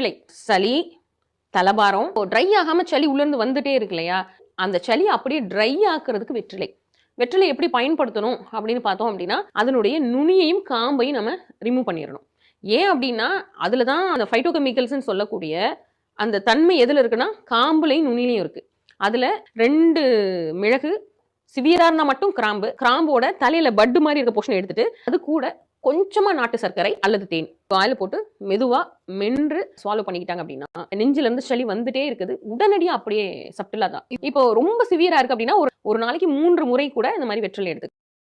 வெற்றிலை. சளி, தலபாரம், ட்ரை ஆகாம சளி உள்ளேருந்து வந்துட்டே இருக்கு இல்லையா, அந்த சளி அப்படியே ட்ரை ஆக்குறதுக்கு வெற்றிலை. வெற்றிலை எப்படி பயன்படுத்தணும் அப்படின்னு பார்த்தோம் அப்படின்னா, அதனுடைய நுனியையும் காம்பையும் நம்ம ரிமூவ் பண்ணிடணும். ஏன் அப்படின்னா, அதில தான் அந்த ஃபைட்டோகெமிக்கல்ஸ்ன்னு சொல்லக்கூடிய அந்த தன்மை எதில இருக்குன்னா, காம்புலையும் நுனியிலையும் இருக்கு. அதில 2 மிளகு, சிவியரா இருந்தா மட்டும் கிராம்பு, கிராம்போட தலையில பட்டு மாரி இருக்க போர்ஷன எடுத்துட்டு, அது கூட கொஞ்சமா நாட்டு சர்க்கரை அல்லது தேன் வாயில போட்டு மெதுவா மென்று ஸ்வாலோ பண்ணிக்கிட்டாங்க அப்படின்னா, நெஞ்சில இருந்து சளி வந்துட்டே இருக்குது. உடனடியா அப்படியே சப்டிலா தான். இப்போ ரொம்ப சிவியரா இருக்கு அப்படின்னா, ஒரு நாளைக்கு 3 முறை கூட இந்த மாரி வெற்றிலை எடுத்துக்கலாம்.